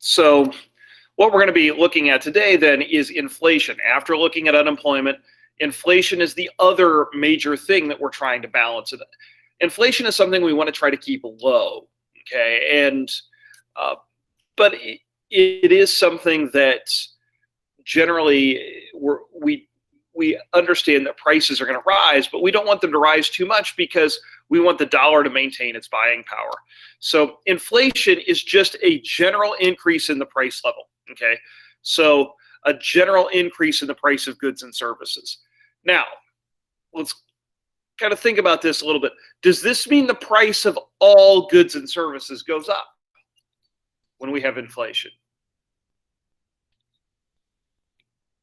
So what we're going to be looking at today then is inflation. After looking at unemployment, inflation is the other major thing that we're trying to balance. Inflation is something we want to try to keep low, okay? And but it is something that generally we understand that prices are going to rise, but we don't want them to rise too much because we want the dollar to maintain its buying power. So inflation is just a general increase in the price level, okay? So a general increase in the price of goods and services. Now, let's kind of think about this a little bit. Does this mean the price of all goods and services goes up when we have inflation?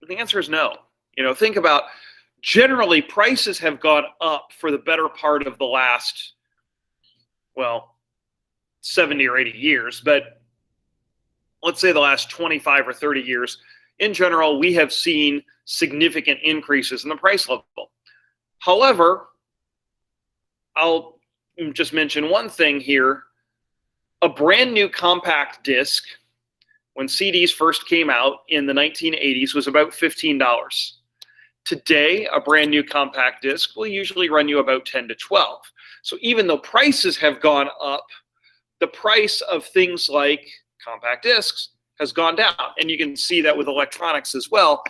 The answer is no. Think about, generally prices have gone up for the better part of the last, 70 or 80 years, but let's say the last 25 or 30 years, in general, we have seen significant increases in the price level. However, I'll just mention one thing here. A brand new compact disc, when CDs first came out in the 1980s, was about $15. Today, a brand new compact disc will usually run you about 10 to 12. So even though prices have gone up, the price of things like compact discs has gone down. And you can see that with electronics as well.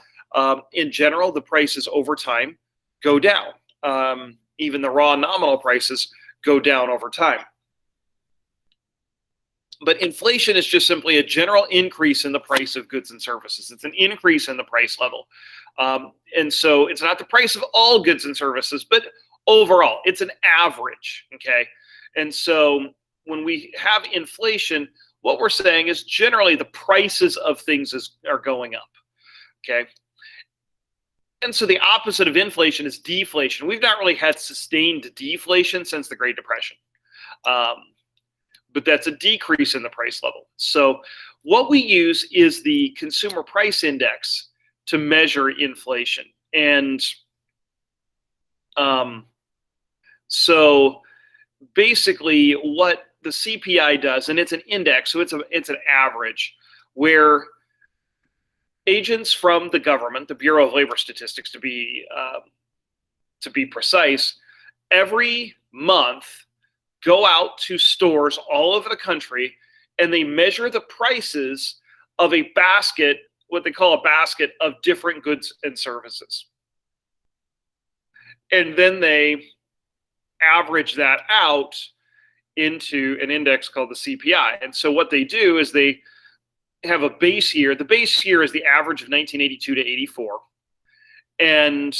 In general, the prices over time go down. Even the raw nominal prices go down over time. But inflation is just simply a general increase in the price of goods and services. It's an increase in the price level. And so it's not the price of all goods and services, but overall, it's an average, okay? And so when we have inflation, what we're saying is generally the prices of things are going up, okay? And so the opposite of inflation is deflation. We've not really had sustained deflation since the Great Depression. But that's a decrease in the price level. So what we use is the Consumer Price Index to measure inflation. And so basically what the CPI does, and it's an index, so it's an average, where agents from the government, the Bureau of Labor Statistics to be precise, every month go out to stores all over the country and they measure the prices of a basket, what they call a basket of different goods and services. And then they average that out into an index called the CPI. And so what they do is they have a base year. The base year is the average of 1982 to 84. And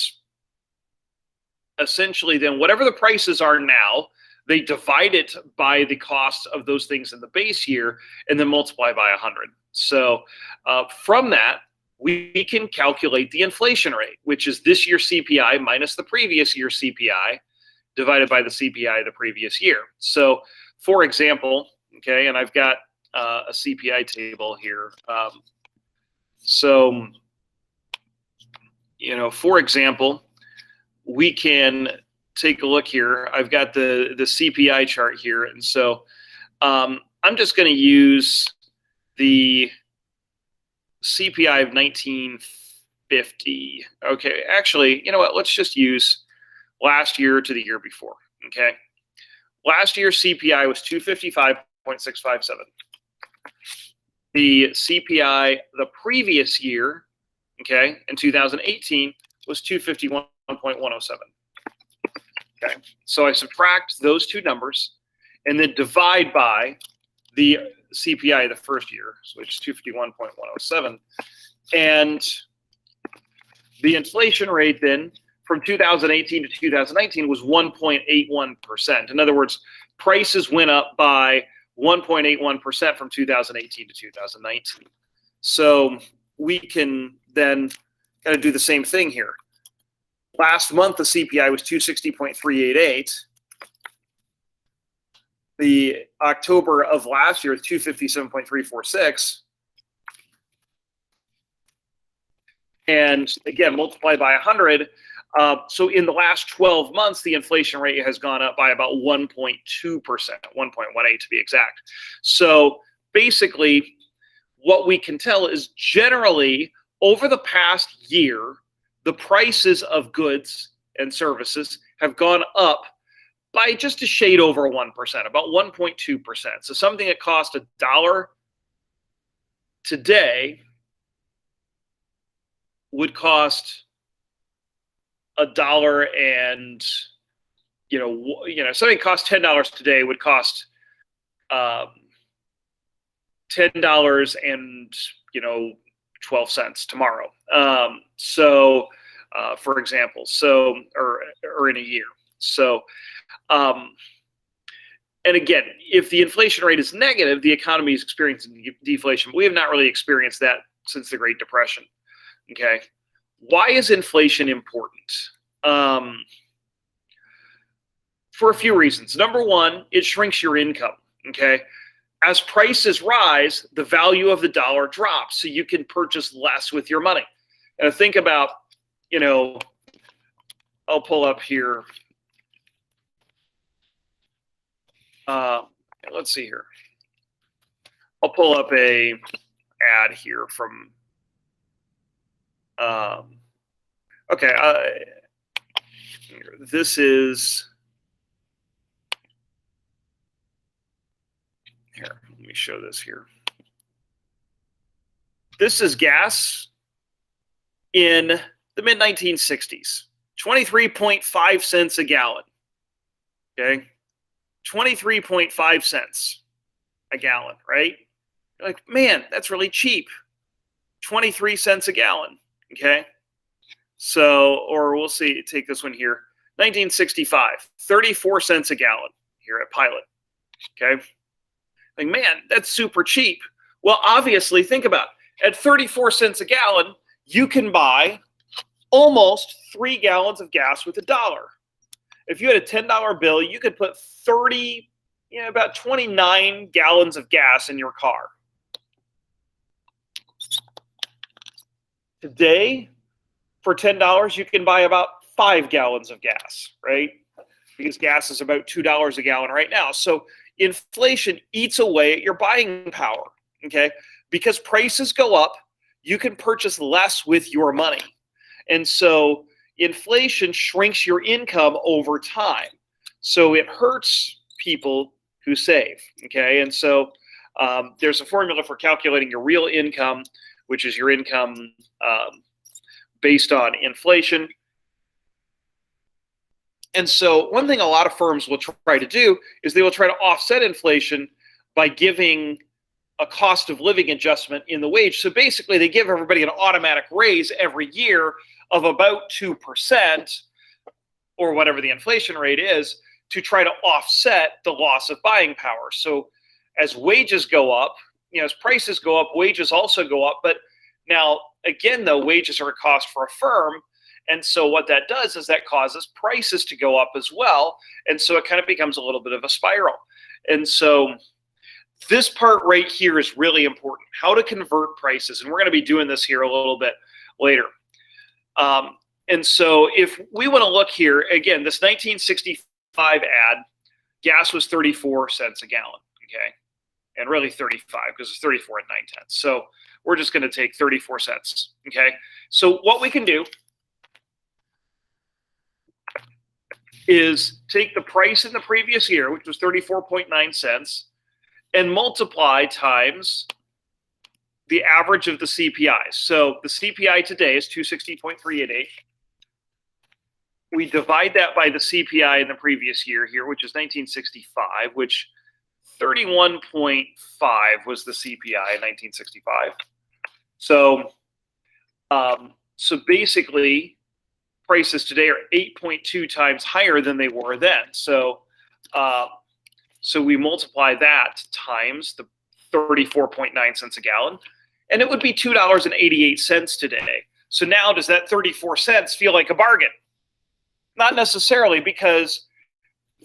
essentially then whatever the prices are now, they divide it by the cost of those things in the base year and then multiply by 100. So from that, we can calculate the inflation rate, which is this year's CPI minus the previous year's CPI divided by the CPI the previous year. So for example, okay, and I've got a CPI table here. For example, we can take a look here. I've got the CPI chart here. And so I'm just going to use the CPI of 1950. Okay, actually, you know what? Let's just use last year to the year before. Okay, last year's CPI was 255.657. The CPI the previous year, okay, in 2018 was 251.107. Okay, so I subtract those two numbers and then divide by the CPI the first year, which is 251.107. And the inflation rate then from 2018 to 2019 was 1.81%. In other words, prices went up by 1.81% from 2018 to 2019. So we can then kind of do the same thing here. Last month, the CPI was 260.388. The October of last year, 257.346. And again, multiply by 100. So in the last 12 months, the inflation rate has gone up by about 1.2%, 1.18 to be exact. So basically, what we can tell is generally over the past year, the prices of goods and services have gone up by just a shade over 1%, about 1.2%. So something that cost $1 today would cost $1 and something cost $10 today would cost $10 and 12 cents tomorrow. For example, or in a year. So, and again, if the inflation rate is negative, the economy is experiencing deflation. We have not really experienced that since the Great Depression. Okay, why is inflation important? For a few reasons. Number one, it shrinks your income. Okay, as prices rise, the value of the dollar drops, so you can purchase less with your money. And think about, I'll pull up here. Let's see here. I'll pull up a ad here from. Okay, this is. Here, let me show this here. This is gas in the mid-1960s, 23.5 cents a gallon. Okay, 23.5 cents a gallon, right? You're like, man, that's really cheap. 23 cents a gallon. Okay, so, or we'll see, take this one here. 1965, 34 cents a gallon here at Pilot. Okay, like, man, that's super cheap. Well, obviously, think about it. At 34 cents a gallon, you can buy almost 3 gallons of gas with $1. If you had a $10 bill, you could put about 29 gallons of gas in your car. Today, for $10, you can buy about 5 gallons of gas, right? Because gas is about $2 a gallon right now. So inflation eats away at your buying power, okay? Because prices go up, you can purchase less with your money. And so inflation shrinks your income over time. So it hurts people who save, okay? And so there's a formula for calculating your real income, which is your income based on inflation. And so one thing a lot of firms will try to do is they will try to offset inflation by giving a cost of living adjustment in the wage. So basically, they give everybody an automatic raise every year of about 2%, or whatever the inflation rate is, to try to offset the loss of buying power. So as wages go up, as prices go up, wages also go up. But now, again, though, wages are a cost for a firm. And so what that does is that causes prices to go up as well. And so it kind of becomes a little bit of a spiral. And so this part right here is really important, how to convert prices. And we're going to be doing this here a little bit later. And so if we want to look here, again, this 1965 ad, gas was 34 cents a gallon, okay? And really 35, because it's 34 and 9 cents. So we're just going to take 34 cents, okay? So what we can do is take the price in the previous year, which was 34.9 cents, and multiply times the average of the CPI. So the CPI today is 260.388. We divide that by the CPI in the previous year here, which is 1965, which 31.5 was the CPI in 1965. So, so basically, prices today are 8.2 times higher than they were then. So, so we multiply that times the 34.9 cents a gallon, and it would be $2.88 today. So now, does that 34 cents feel like a bargain? Not necessarily, because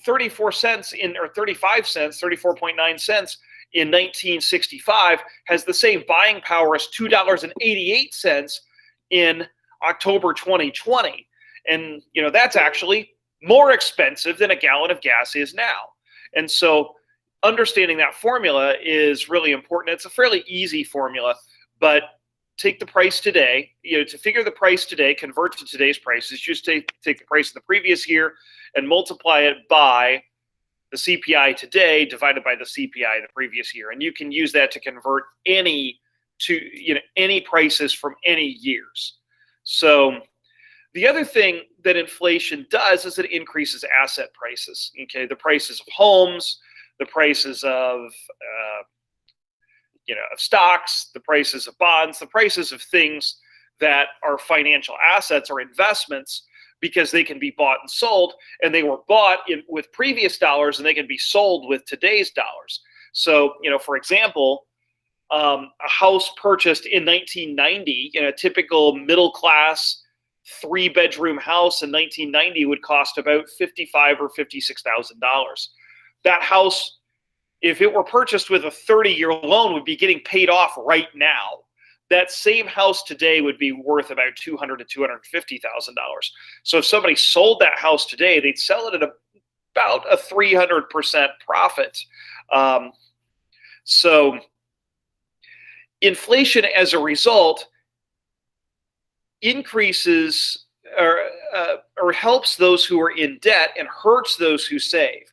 34 cents or 35 cents, 34.9 cents in 1965 has the same buying power as $2.88 in October 2020. And, that's actually more expensive than a gallon of gas is now. And so understanding that formula is really important. It's a fairly easy formula, but take the price today, to figure the price today, convert to today's prices, just take the price of the previous year and multiply it by the CPI today divided by the CPI the previous year. And you can use that to convert any prices from any years. So the other thing that inflation does is it increases asset prices. Okay, the prices of homes, the prices of of stocks, the prices of bonds, the prices of things that are financial assets or investments, because they can be bought and sold, and they were bought with previous dollars and they can be sold with today's dollars. So, for example, a house purchased in 1990, a typical middle class 3-bedroom house in 1990 would cost about $55,000 or $56,000. That house, if it were purchased with a 30-year loan, would be getting paid off right now. That same house today would be worth about $200,000 to $250,000. So if somebody sold that house today, they'd sell it at about a 300% profit. So inflation, as a result, increases or helps those who are in debt and hurts those who save.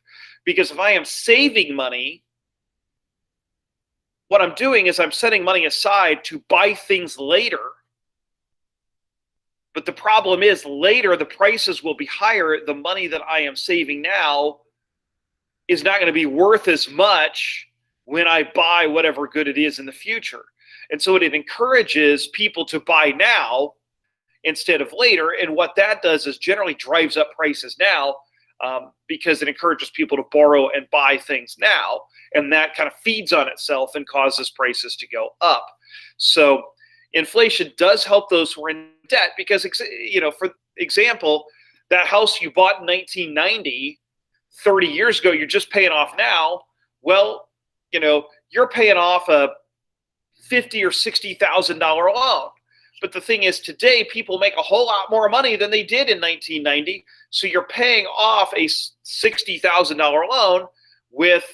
Because if I am saving money, what I'm doing is I'm setting money aside to buy things later. But the problem is later the prices will be higher. The money that I am saving now is not going to be worth as much when I buy whatever good it is in the future. And so it encourages people to buy now instead of later. And what that does is generally drives up prices now, because it encourages people to borrow and buy things now. And that kind of feeds on itself and causes prices to go up. So inflation does help those who are in debt because, for example, that house you bought in 1990, 30 years ago, you're just paying off now. Well, you're paying off a $50,000 or $60,000 loan. But the thing is, today, people make a whole lot more money than they did in 1990. So you're paying off a $60,000 loan with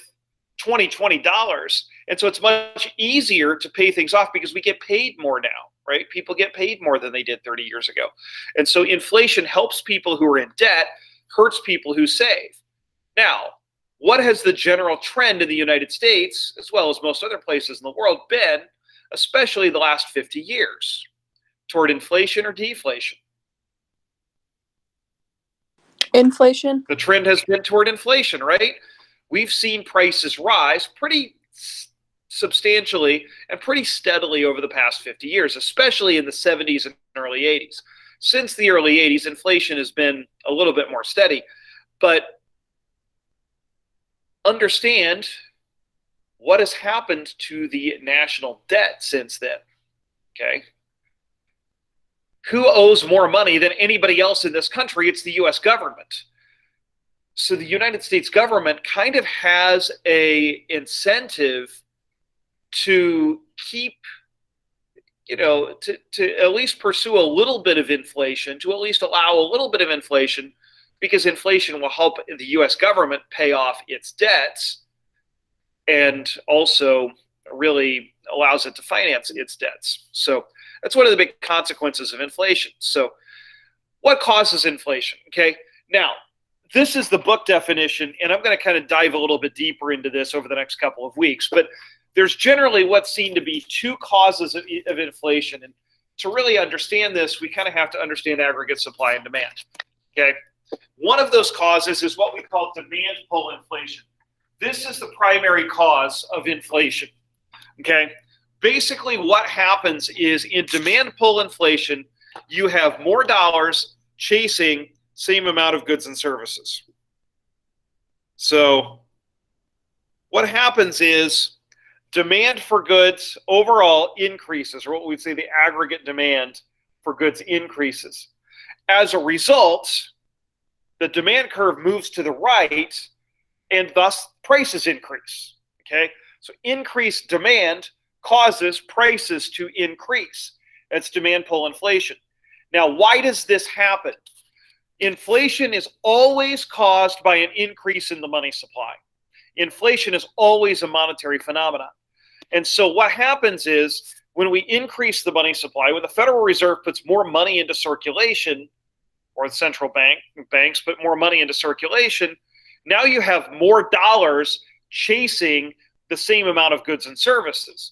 $20. And so it's much easier to pay things off because we get paid more now, right? People get paid more than they did 30 years ago. And so inflation helps people who are in debt, hurts people who save. Now, what has the general trend in the United States, as well as most other places in the world, been, especially the last 50 years? Toward inflation or deflation? Inflation. The trend has been toward inflation, right? We've seen prices rise pretty substantially and pretty steadily over the past 50 years, especially in the 70s and early 80s. Since the early 80s, inflation has been a little bit more steady. But understand what has happened to the national debt since then, okay? Who owes more money than anybody else in this country? It's the U.S. government. So the United States government kind of has an incentive to keep, to at least pursue a little bit of inflation, to at least allow a little bit of inflation, because inflation will help the U.S. government pay off its debts and also really allows it to finance its debts. So that's one of the big consequences of inflation. So what causes inflation? Okay, now this is the book definition, and I'm going to kind of dive a little bit deeper into this over the next couple of weeks. But there's generally what's seen to be two causes of inflation. And to really understand this, we kind of have to understand aggregate supply and demand. Okay, one of those causes is what we call demand pull inflation. This is the primary cause of inflation. Okay, basically what happens is in demand pull inflation, you have more dollars chasing same amount of goods and services. So what happens is demand for goods overall increases, or what we'd say the aggregate demand for goods increases. As a result, the demand curve moves to the right, and thus prices increase. Okay, so increased demand causes prices to increase. That's demand pull inflation. Now, why does this happen? Inflation is always caused by an increase in the money supply. inflation is always a monetary phenomenon. And so what happens is when we increase the money supply, when the Federal Reserve puts more money into circulation, or the central banks put more money into circulation, now you have more dollars chasing the same amount of goods and services.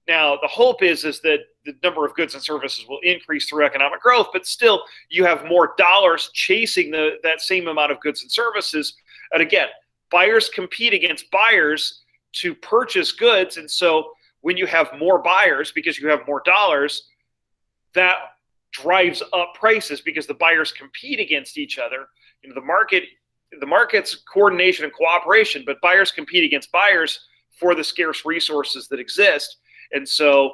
Now, the hope is that the number of goods and services will increase through economic growth, but still you have more dollars chasing that same amount of goods and services. And again, buyers compete against buyers to purchase goods. And so when you have more buyers because you have more dollars, that drives up prices because the buyers compete against each other. The market's coordination and cooperation, but buyers compete against buyers for the scarce resources that exist. And so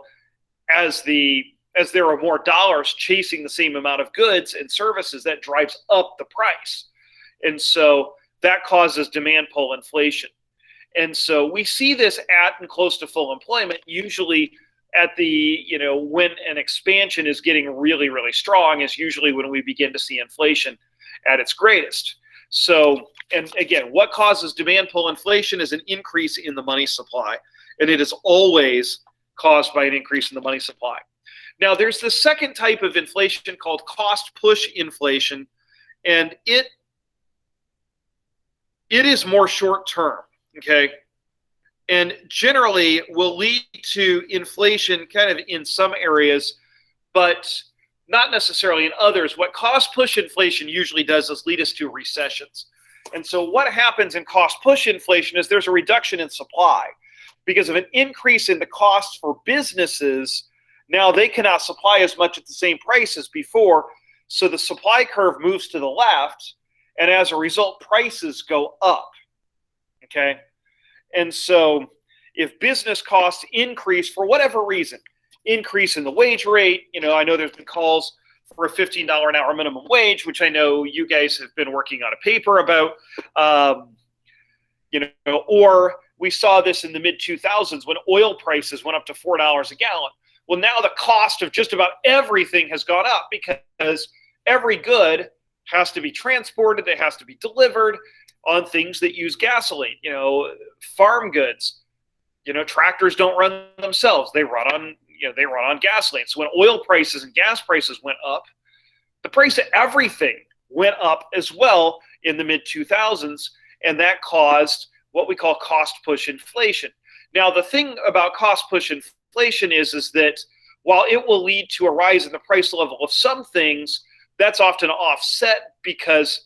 as there are more dollars chasing the same amount of goods and services, that drives up the price. And so that causes demand pull inflation. And so we see this at and close to full employment, usually at when an expansion is getting really, really strong is usually when we begin to see inflation at its greatest. So, and again, what causes demand pull inflation is an increase in the money supply, and it is always caused by an increase in the money supply. Now, there's the second type of inflation called cost push inflation, and it is more short term, okay? And generally will lead to inflation kind of in some areas, but not necessarily in others. What cost push inflation usually does is lead us to recessions. And so what happens in cost push inflation is there's a reduction in supply because of an increase in the costs for businesses. Now they cannot supply as much at the same price as before. So the supply curve moves to the left, and as a result, prices go up, okay? And so if business costs increase for whatever reason, increase in the wage rate, I know there's been calls for a $15 an hour minimum wage, which I know you guys have been working on a paper about, or we saw this in the mid 2000s when oil prices went up to $4 a gallon. Well, now the cost of just about everything has gone up because every good has to be transported, it has to be delivered on things that use gasoline, farm goods, tractors don't run themselves. They run on gasoline. So when oil prices and gas prices went up, the price of everything went up as well in the mid 2000s. And that caused what we call cost push inflation. Now, the thing about cost push inflation is that while it will lead to a rise in the price level of some things, that's often offset because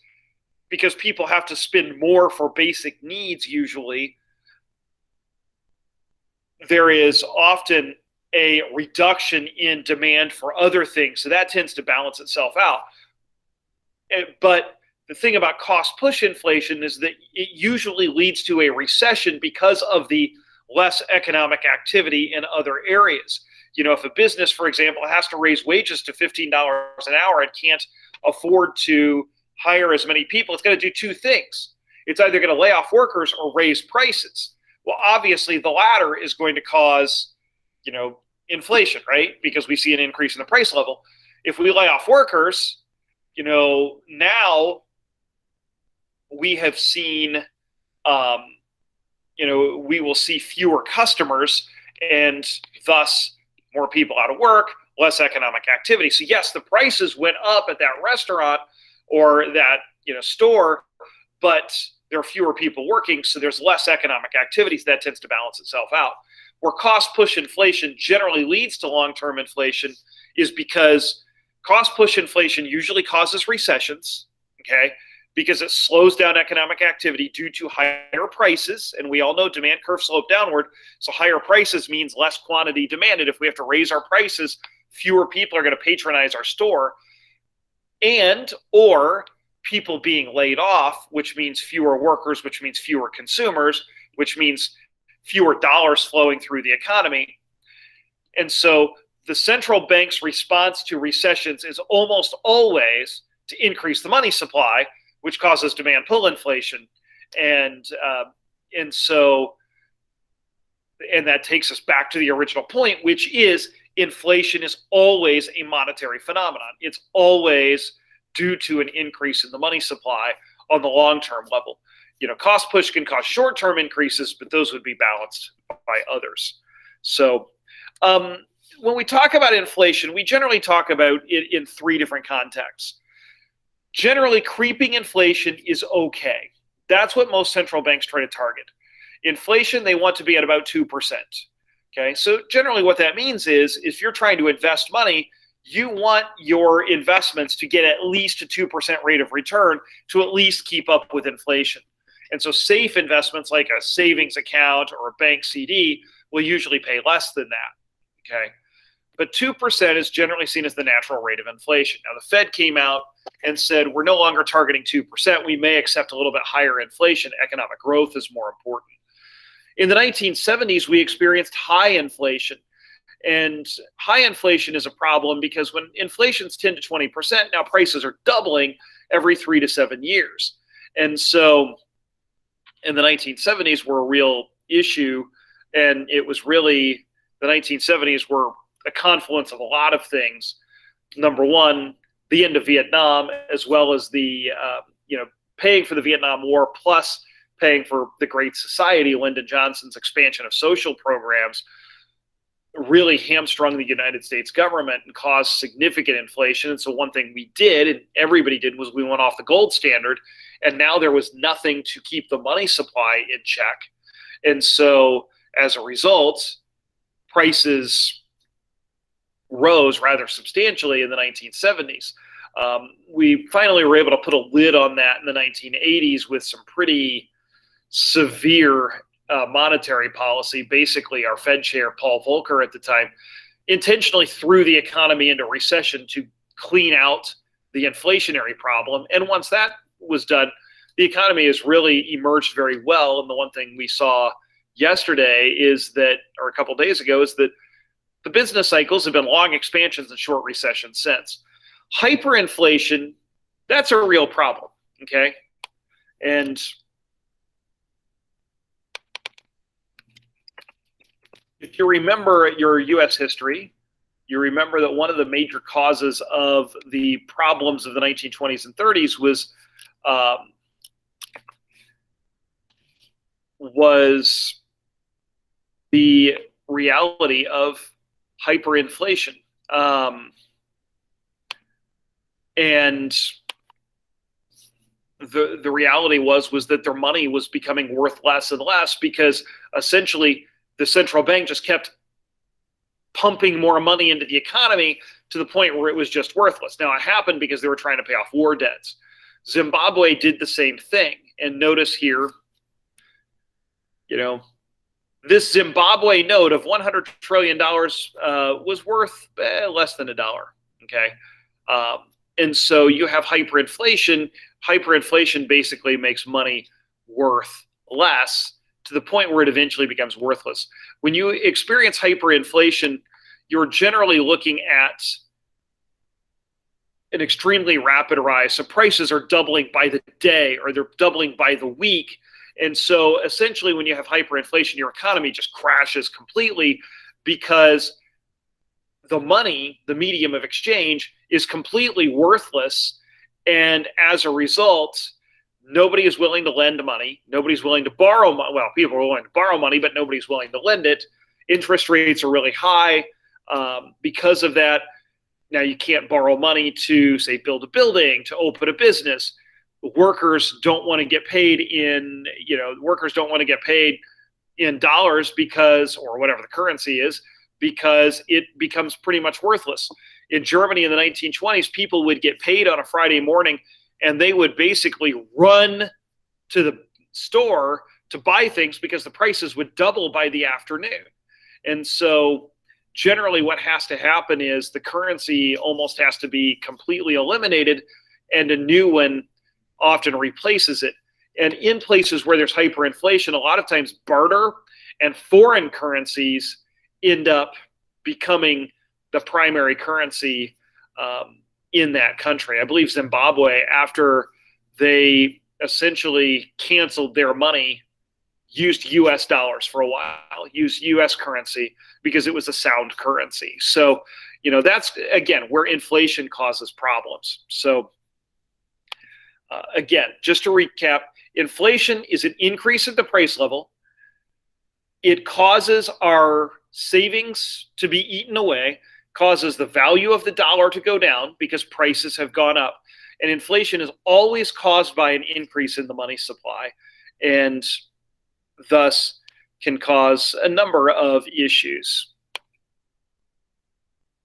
people have to spend more for basic needs usually. There is often a reduction in demand for other things. So that tends to balance itself out. But the thing about cost push inflation is that it usually leads to a recession because of the less economic activity in other areas. If a business, for example, has to raise wages to $15 an hour and can't afford to hire as many people, it's going to do two things. It's either going to lay off workers or raise prices. Well, obviously, the latter is going to cause, inflation, right? Because we see an increase in the price level. If we lay off workers, now we have seen, we will see fewer customers and thus more people out of work, less economic activity. So yes, the prices went up at that restaurant or that store, but there are fewer people working, so there's less economic activity, so that tends to balance itself out. Where cost push inflation generally leads to long-term inflation is because cost push inflation usually causes recessions, okay, because it slows down economic activity due to higher prices, and we all know demand curve slope downward, so higher prices means less quantity demanded. If we have to raise our prices, fewer people are going to patronize our store, or people being laid off, which means fewer workers, which means fewer consumers, which means fewer dollars flowing through the economy. And so the central bank's response to recessions is almost always to increase the money supply, which causes demand pull inflation. And that takes us back to the original point, which is inflation is always a monetary phenomenon. It's always due to an increase in the money supply on the long-term level. cost push can cause short-term increases, but those would be balanced by others. So when we talk about inflation, we generally talk about it in three different contexts. Generally, creeping inflation is okay. That's what most central banks try to target. Inflation, they want to be at about 2%. Okay, so generally what that means is if you're trying to invest money, you want your investments to get at least a 2% rate of return to at least keep up with inflation. And so safe investments like a savings account or a bank CD will usually pay less than that. Okay, but 2% is generally seen as the natural rate of inflation. Now, the Fed came out and said, we're no longer targeting 2%. We may accept a little bit higher inflation. Economic growth is more important. In the 1970s, we experienced high inflation. And high inflation is a problem because when inflation's 10 to 20%, now prices are doubling every 3 to 7 years. And so in the 1970s were a real issue. And it was really, the 1970s were a confluence of a lot of things. Number one, the end of Vietnam, as well as the, paying for the Vietnam War, plus paying for the Great Society, Lyndon Johnson's expansion of social programs, really hamstrung the United States government and caused significant inflation. And so one thing we did, and everybody did, was we went off the gold standard, and now there was nothing to keep the money supply in check. And so as a result, prices rose rather substantially in the 1970s. We finally were able to put a lid on that in the 1980s with some pretty severe monetary policy. Basically, our Fed chair, Paul Volcker at the time, intentionally threw the economy into recession to clean out the inflationary problem. And once that was done, the economy has really emerged very well. And the one thing we saw yesterday is that, or a couple of days ago, is that the business cycles have been long expansions and short recessions since. Hyperinflation, that's a real problem, okay? And if you remember your U.S. history, you remember that one of the major causes of the problems of the 1920s and 30s was the reality of hyperinflation. And the reality was that their money was becoming worth less and less because essentially the central bank just kept pumping more money into the economy to the point where it was just worthless. Now, it happened because they were trying to pay off war debts. Zimbabwe did the same thing. And notice here, this Zimbabwe note of $100 trillion was worth less than $1, okay? And so you have hyperinflation. Hyperinflation basically makes money worth less to the point where it eventually becomes worthless. When you experience hyperinflation, you're generally looking at an extremely rapid rise. So prices are doubling by the day or they're doubling by the week. And so essentially when you have hyperinflation, your economy just crashes completely because the money, the medium of exchange, is completely worthless. And as a result, nobody is willing to lend money. Nobody's willing to borrow money. Well, people are willing to borrow money, but nobody's willing to lend it. Interest rates are really high. Because of that, now you can't borrow money to, say, build a building, to open a business. Workers don't want to get paid in, dollars because, or whatever the currency is, because it becomes pretty much worthless. In Germany in the 1920s, people would get paid on a Friday morning and they would basically run to the store to buy things because the prices would double by the afternoon. And so generally what has to happen is the currency almost has to be completely eliminated and a new one often replaces it. And in places where there's hyperinflation, a lot of times barter and foreign currencies end up becoming the primary currency in that country. I believe Zimbabwe, after they essentially canceled their money, used US dollars for a while, used US currency because it was a sound currency. So, that's, again, where inflation causes problems. So, again, just to recap, Inflation is an increase at the price level. It causes our savings to be eaten away, causes the value of the dollar to go down because prices have gone up. And inflation is always caused by an increase in the money supply, and thus can cause a number of issues.